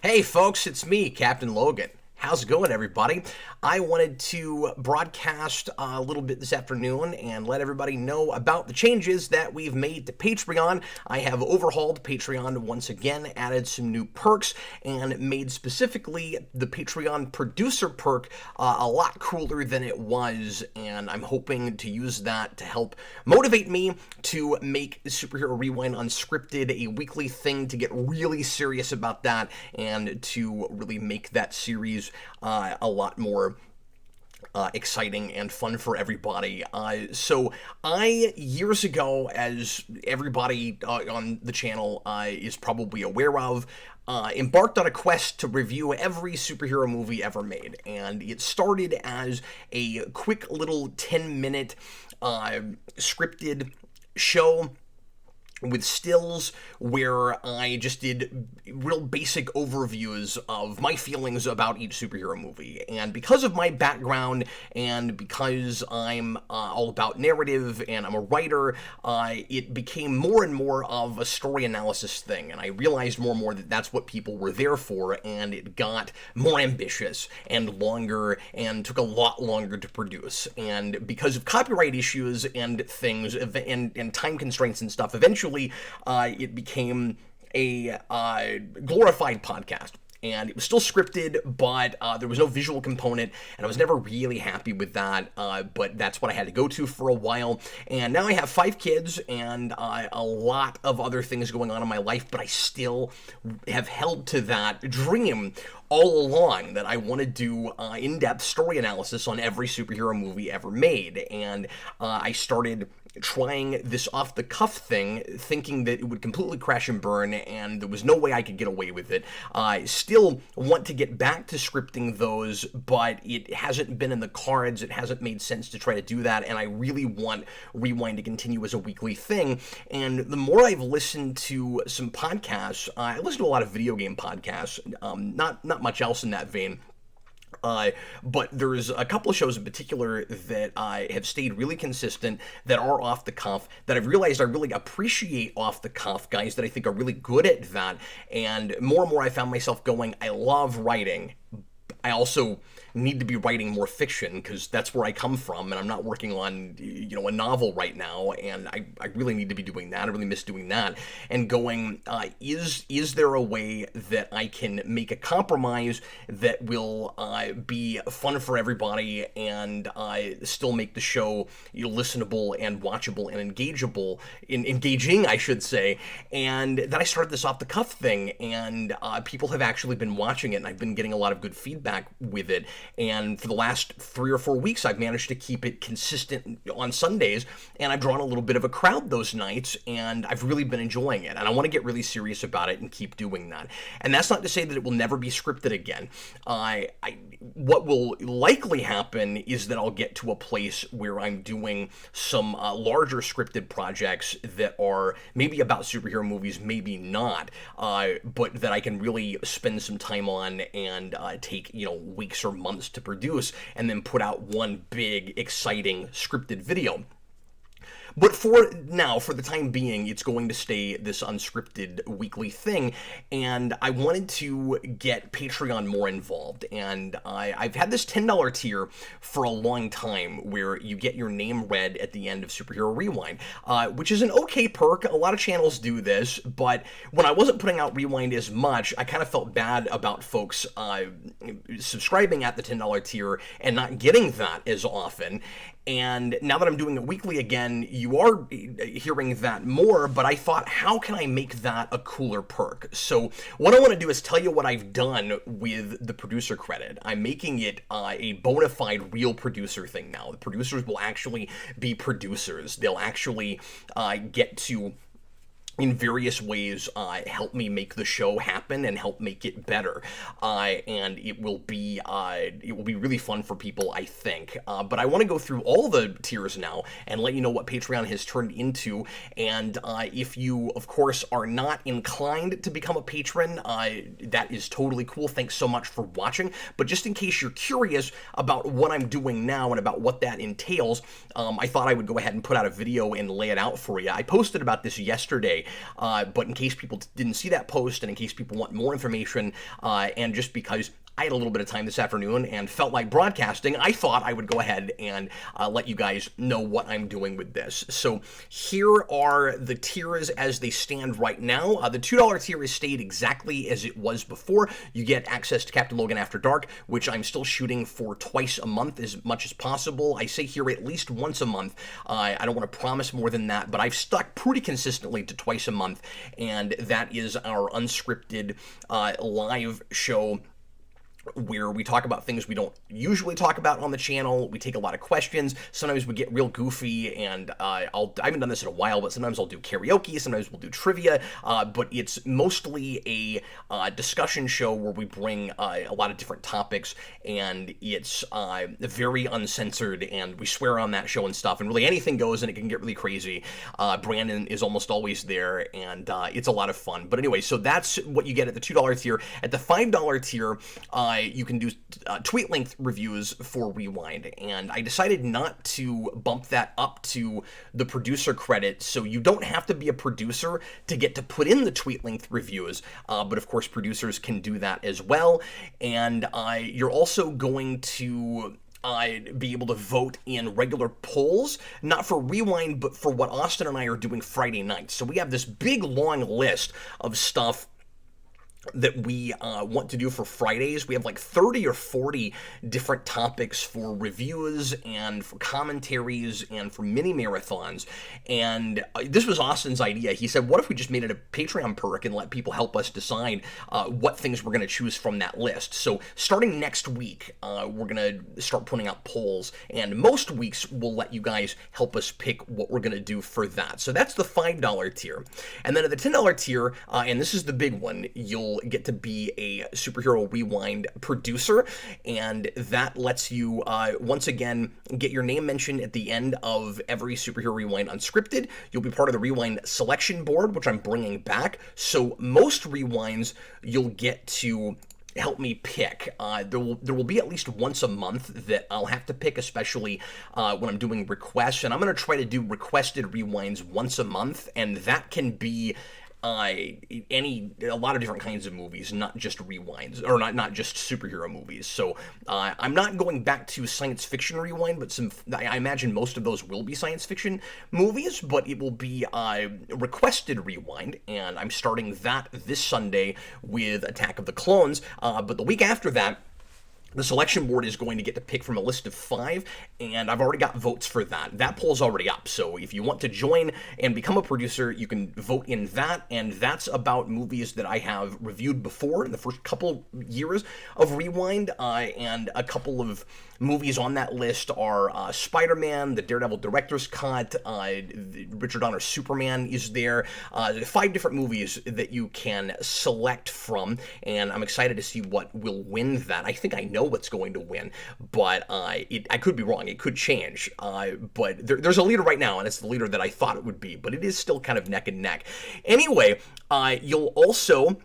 Hey folks, it's me, Captain Logan. How's it going, everybody? I wanted to broadcast a little bit this afternoon and let everybody know about the changes that we've made to Patreon. I have overhauled Patreon once again, added some new perks, and made specifically the Patreon producer perk a lot cooler than it was, and I'm hoping to use that to help motivate me to make Superhero Rewind Unscripted a weekly thing, to get really serious about that, and to really make that series a lot more exciting and fun for everybody. So I, years ago, as everybody on the channel is probably aware of, embarked on a quest to review every superhero movie ever made. And it started as a quick little 10-minute scripted show with stills where I just did real basic overviews of my feelings about each superhero movie. And because of my background and because I'm all about narrative and I'm a writer, it became more and more of a story analysis thing. And I realized more and more that that's what people were there for, and it got more ambitious and longer and took a lot longer to produce. And because of copyright issues and things and time constraints and stuff, eventually it became a glorified podcast. And it was still scripted, but there was no visual component, and I was never really happy with that, but that's what I had to go to for a while. And now I have 5 kids and a lot of other things going on in my life, but I still have held to that dream all along that I want to do in-depth story analysis on every superhero movie ever made. And I started trying this off-the-cuff thing, thinking that it would completely crash and burn, and there was no way I could get away with it. I still want to get back to scripting those, but it hasn't been in the cards. It hasn't made sense to try to do that, and I really want Rewind to continue as a weekly thing. And the more I've listened to some podcasts, I listen to a lot of video game podcasts, not much else in that vein. But there's a couple of shows in particular that have stayed really consistent, that are off the cuff, that I've realized I really appreciate off the cuff, guys that I think are really good at that. And more I found myself going, I love writing. I also need to be writing more fiction because that's where I come from, and I'm not working on, a novel right now, and I really need to be doing that. I really miss doing that. And going, is there a way that I can make a compromise that will be fun for everybody and still make the show listenable and watchable and engaging, I should say. And then I started this off the cuff thing, and people have actually been watching it, and I've been getting a lot of good feedback with it. And for the last 3 or 4 weeks, I've managed to keep it consistent on Sundays, and I've drawn a little bit of a crowd those nights, and I've really been enjoying it. And I want to get really serious about it and keep doing that. And that's not to say that it will never be scripted again. What will likely happen is that I'll get to a place where I'm doing some larger scripted projects that are maybe about superhero movies, maybe not, but that I can really spend some time on and take, weeks or months to produce, and then put out one big, exciting scripted video. But for now, for the time being, it's going to stay this unscripted weekly thing, and I wanted to get Patreon more involved. And I've had this $10 tier for a long time, where you get your name read at the end of Superhero Rewind, which is an okay perk. A lot of channels do this, but when I wasn't putting out Rewind as much, I kind of felt bad about folks subscribing at the $10 tier and not getting that as often. And now that I'm doing it weekly again, you are hearing that more, but I thought, how can I make that a cooler perk? So what I want to do is tell you what I've done with the producer credit. I'm making it a bona fide real producer thing now. The producers will actually be producers. They'll actually get to, in various ways, help me make the show happen and help make it better, and it will be really fun for people, I think. But I want to go through all the tiers now and let you know what Patreon has turned into. And if you, of course, are not inclined to become a patron, that is totally cool. Thanks so much for watching. But just in case you're curious about what I'm doing now and about what that entails, I thought I would go ahead and put out a video and lay it out for you. I posted about this yesterday Sunday. But in case people didn't see that post, and in case people want more information, and just because I had a little bit of time this afternoon and felt like broadcasting, I thought I would go ahead and let you guys know what I'm doing with this. So here are the tiers as they stand right now. The $2 tier has stayed exactly as it was before. You get access to Captain Logan After Dark, which I'm still shooting for twice a month as much as possible. I say here at least once a month. I don't want to promise more than that, but I've stuck pretty consistently to twice a month, and that is our unscripted live show where we talk about things we don't usually talk about on the channel. We take a lot of questions. Sometimes we get real goofy, and I haven't done this in a while, but sometimes I'll do karaoke, sometimes we'll do trivia, but it's mostly a discussion show where we bring a lot of different topics, and it's very uncensored, and we swear on that show and stuff, and really anything goes, and it can get really crazy. Brandon is almost always there, and it's a lot of fun. But anyway, so that's what you get at the $2 tier. At the $5 tier, you can do tweet length reviews for Rewind, and I decided not to bump that up to the producer credit, so you don't have to be a producer to get to put in the tweet length reviews, but of course producers can do that as well. And you're also going to be able to vote in regular polls, not for Rewind, but for what Austin and I are doing Friday nights. So we have this big long list of stuff that we want to do for Fridays. We have like 30 or 40 different topics for reviews and for commentaries and for mini marathons. And this was Austin's idea. He said, what if we just made it a Patreon perk and let people help us decide what things we're going to choose from that list? So starting next week, we're going to start putting out polls, and most weeks we'll let you guys help us pick what we're going to do for that. So that's the $5 tier. And then at the $10 tier, and this is the big one, you'll get to be a Superhero Rewind producer, and that lets you once again get your name mentioned at the end of every Superhero Rewind Unscripted. You'll be part of the Rewind selection board, which I'm bringing back. So most rewinds you'll get to help me pick. There will be at least once a month that I'll have to pick, especially when I'm doing requests, and I'm going to try to do requested rewinds once a month, and that can be a lot of different kinds of movies, not just rewinds, or not just superhero movies. So I'm not going back to science fiction rewind, but I imagine most of those will be science fiction movies, but it will be requested rewind, and I'm starting that this Sunday with Attack of the Clones, but the week after that, the selection board is going to get to pick from a list of 5, and I've already got votes for that. That poll's already up, so if you want to join and become a producer, you can vote in that, and that's about movies that I have reviewed before in the first couple years of Rewind, and a couple of movies on that list are Spider-Man, the Daredevil Director's Cut, Richard Donner's Superman is there, 5 different movies that you can select from, and I'm excited to see what will win that. I think I know what's going to win, but I could be wrong. It could change, but there's a leader right now, and it's the leader that I thought it would be, but it is still kind of neck and neck. Anyway, you'll also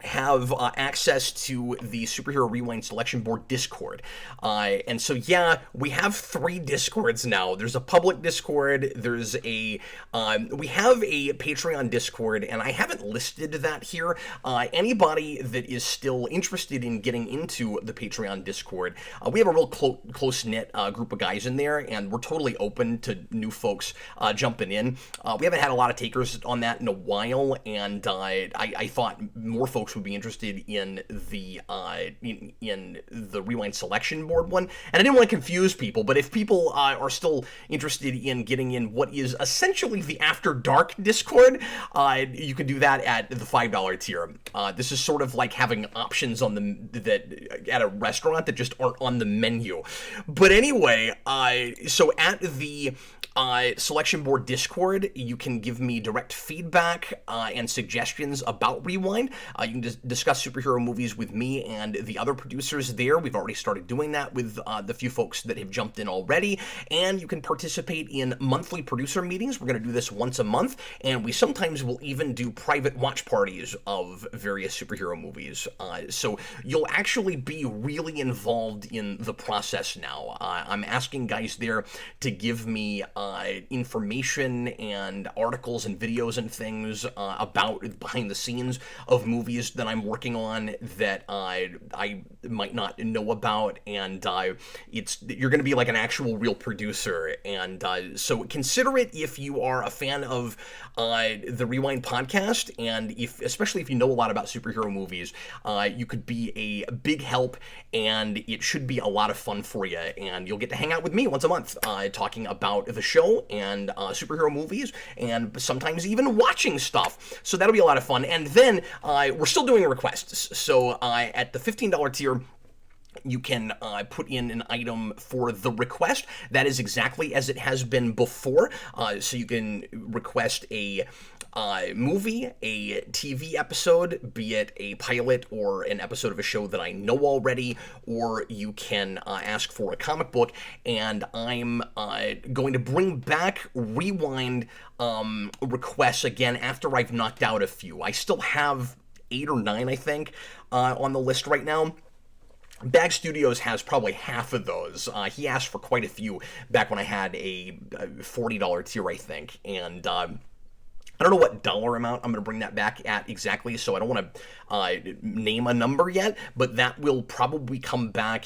have access to the Superhero Rewind Selection Board Discord. And so, yeah, we have 3 Discords now. There's a public Discord, there's we have a Patreon Discord, and I haven't listed that here. Anybody that is still interested in getting into the Patreon Discord, we have a real close-knit group of guys in there, and we're totally open to new folks jumping in. We haven't had a lot of takers on that in a while, and I thought more folks would be interested in the Rewind Selection Board one, and I didn't want to confuse people, but if people are still interested in getting in what is essentially the After Dark Discord, you can do that at the $5 tier. This is sort of like having options on that at a restaurant that just aren't on the menu. But anyway, so at the Selection Board Discord, you can give me direct feedback and suggestions about Rewind. You can discuss superhero movies with me and the other producers there. We've already started doing that with the few folks that have jumped in already, and you can participate in monthly producer meetings. We're going to do this once a month, and we sometimes will even do private watch parties of various superhero movies. So you'll actually be really involved in the process now. I'm asking guys there to give me information and articles and videos and things about behind the scenes of movies that I'm working on that I might not know about, and you're going to be like an actual real producer, and so consider it if you are a fan of the Rewind podcast, and especially if you know a lot about superhero movies, you could be a big help, and it should be a lot of fun for you, and you'll get to hang out with me once a month talking about the show and superhero movies, and sometimes even watching stuff. So that'll be a lot of fun. And then we're still doing requests. So at the $15 tier, you can put in an item for the request. That is exactly as it has been before. So you can request a movie, a TV episode, be it a pilot or an episode of a show that I know already, or you can ask for a comic book, and I'm going to bring back Rewind requests again after I've knocked out a few. I still have 8 or 9, I think, on the list right now. Bag Studios has probably half of those. He asked for quite a few back when I had a $40 tier, I think, and I don't know what dollar amount I'm going to bring that back at exactly, so I don't want to name a number yet, but that will probably come back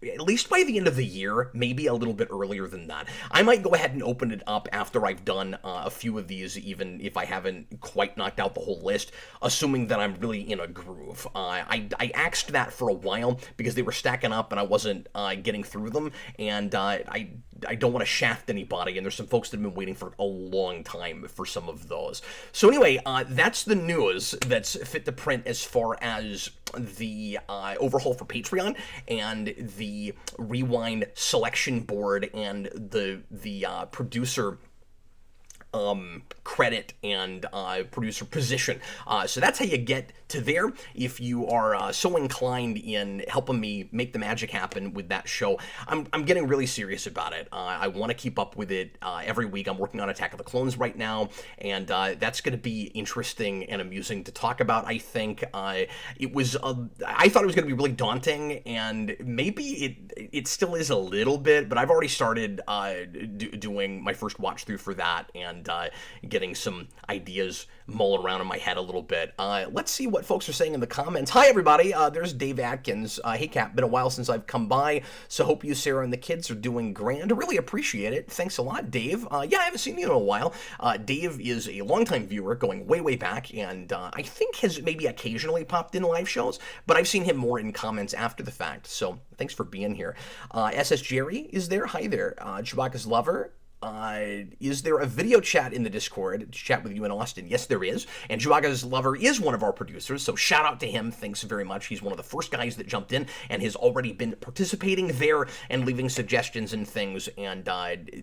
at least by the end of the year, maybe a little bit earlier than that. I might go ahead and open it up after I've done a few of these, even if I haven't quite knocked out the whole list, assuming that I'm really in a groove. I axed that for a while because they were stacking up and I wasn't getting through them, and I don't want to shaft anybody, and there's some folks that have been waiting for a long time for some of those. So anyway, that's the news that's fit to print as far as the overhaul for Patreon and the Rewind selection board and the producer credit and producer position. So that's how you get to there if you are so inclined in helping me make the magic happen with that show. I'm getting really serious about it. I want to keep up with it every week. I'm working on Attack of the Clones right now, and that's going to be interesting and amusing to talk about, I think. I thought it was going to be really daunting, and maybe it still is a little bit, but I've already started doing my first watch through for that, and getting some ideas mulling around in my head a little bit. Let's see what folks are saying in the comments. Hi, everybody. There's Dave Atkins. Hey, Cap. Been a while since I've come by, so hope you, Sarah, and the kids are doing grand. I really appreciate it. Thanks a lot, Dave. Yeah, I haven't seen you in a while. Dave is a longtime viewer going way, way back, and I think has maybe occasionally popped in live shows, but I've seen him more in comments after the fact, so thanks for being here. SS Jerry is there. Hi there. Chewbacca's lover. Is there a video chat in the Discord to chat with you in Austin? Yes, there is. And Chewbacca's lover is one of our producers, so shout out to him. Thanks very much. He's one of the first guys that jumped in and has already been participating there and leaving suggestions and things, and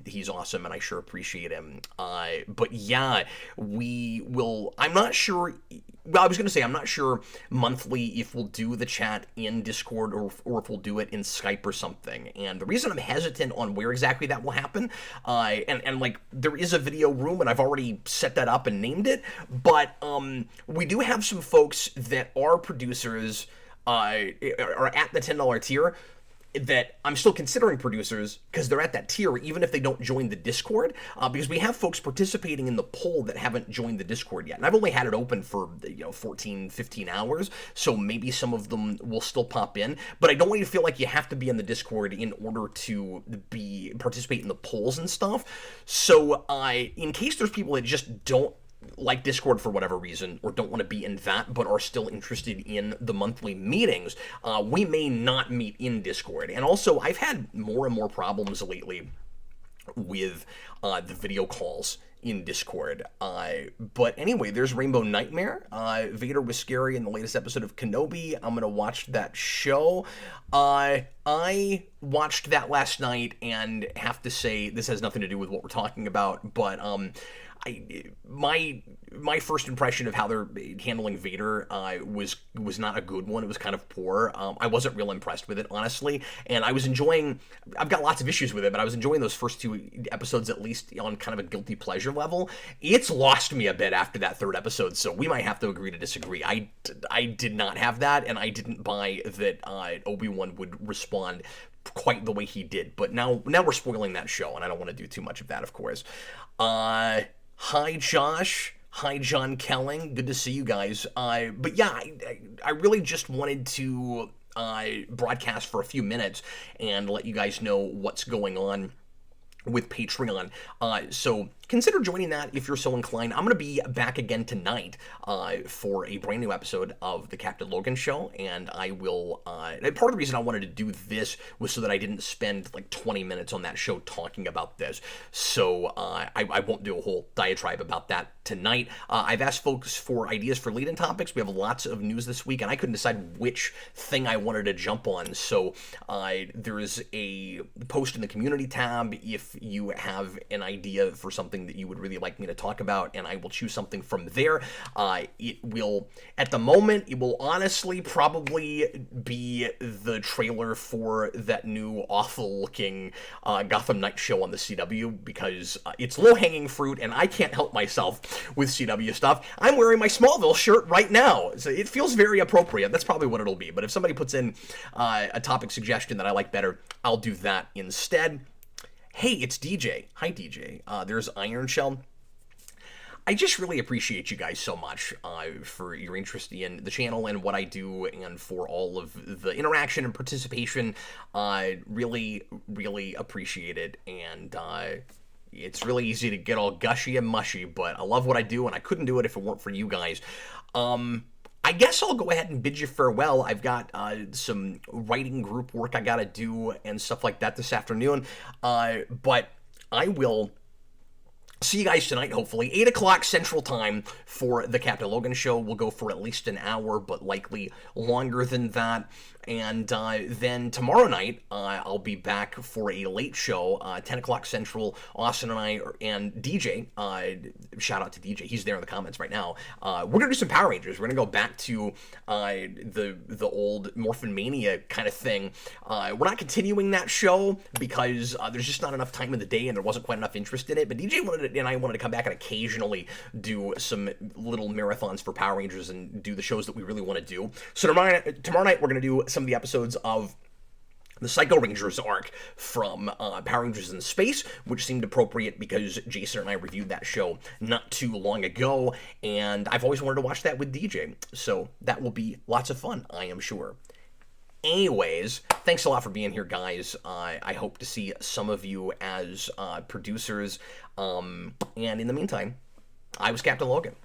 he's awesome, and I sure appreciate him. But yeah, we will... I'm not sure... Well, I was going to say, I'm not sure monthly if we'll do the chat in Discord or if we'll do it in Skype or something. And the reason I'm hesitant on where exactly that will happen, and like, there is a video room, and I've already set that up and named it, but we do have some folks that are producers, are at the $10 tier, that I'm still considering producers because they're at that tier even if they don't join the Discord, because we have folks participating in the poll that haven't joined the Discord yet, and I've only had it open for 14, 15 hours, so maybe some of them will still pop in, but I don't want you to feel like you have to be in the Discord in order to participate in the polls and stuff. So in case there's people that just don't like Discord for whatever reason, or don't want to be in that, but are still interested in the monthly meetings, we may not meet in Discord. And also, I've had more and more problems lately with the video calls in Discord. But anyway, there's Rainbow Nightmare. Vader was scary in the latest episode of Kenobi. I'm going to watch that show. I watched that last night and have to say, this has nothing to do with what we're talking about, but my first impression of how they're handling Vader was not a good one. It was kind of poor. I wasn't real impressed with it, honestly, and I was enjoying. I've got lots of issues with it, but I was enjoying those first 2 episodes at least on kind of a guilty pleasure level. It's lost me a bit after that 3rd episode, so we might have to agree to disagree. I did not have that, and I didn't buy that Obi-Wan would respond quite the way he did. But now we're spoiling that show, and I don't want to do too much of that, of course. Hi, Josh. Hi, John Kelling. Good to see you guys. But yeah, I really just wanted to broadcast for a few minutes and let you guys know what's going on with Patreon. So consider joining that if you're so inclined. I'm going to be back again tonight for a brand new episode of the Captain Logan Show, and I will, part of the reason I wanted to do this was so that I didn't spend like 20 minutes on that show talking about this, so I won't do a whole diatribe about that tonight. I've asked folks for ideas for lead-in topics. We have lots of news this week, and I couldn't decide which thing I wanted to jump on, so there is a post in the community tab if you have an idea for something that you would really like me to talk about, and I will choose something from there. It will, at the moment, it will honestly probably be the trailer for that new awful-looking Gotham Knights show on the CW, because it's low-hanging fruit, and I can't help myself with CW stuff. I'm wearing my Smallville shirt right now, so it feels very appropriate. That's probably what it'll be, but if somebody puts in a topic suggestion that I like better, I'll do that instead. Hey, it's DJ. Hi, DJ. There's Iron Shell. I just really appreciate you guys so much for your interest in the channel and what I do, and for all of the interaction and participation. Really, really appreciate it, and it's really easy to get all gushy and mushy, but I love what I do, and I couldn't do it if it weren't for you guys. I guess I'll go ahead and bid you farewell. I've got some writing group work I gotta do and stuff like that this afternoon, but I will see you guys tonight, hopefully. 8 o'clock Central Time for the Captain Logan Show. We'll go for at least an hour, but likely longer than that. And then tomorrow night, I'll be back for a late show, 10 o'clock Central. Austin and I, and DJ, shout out to DJ, he's there in the comments right now. We're going to do some Power Rangers. We're going to go back to the old Morphin Mania kind of thing. We're not continuing that show because there's just not enough time in the day and there wasn't quite enough interest in it. But DJ and I wanted to come back and occasionally do some little marathons for Power Rangers and do the shows that we really want to do. So tomorrow night we're going to do some of the episodes of the Psycho Rangers arc from Power Rangers in Space, which seemed appropriate because Jason and I reviewed that show not too long ago, and I've always wanted to watch that with DJ, so that will be lots of fun, I am sure. Anyways, thanks a lot for being here, guys. I hope to see some of you as producers, and in the meantime, I was Captain Logan.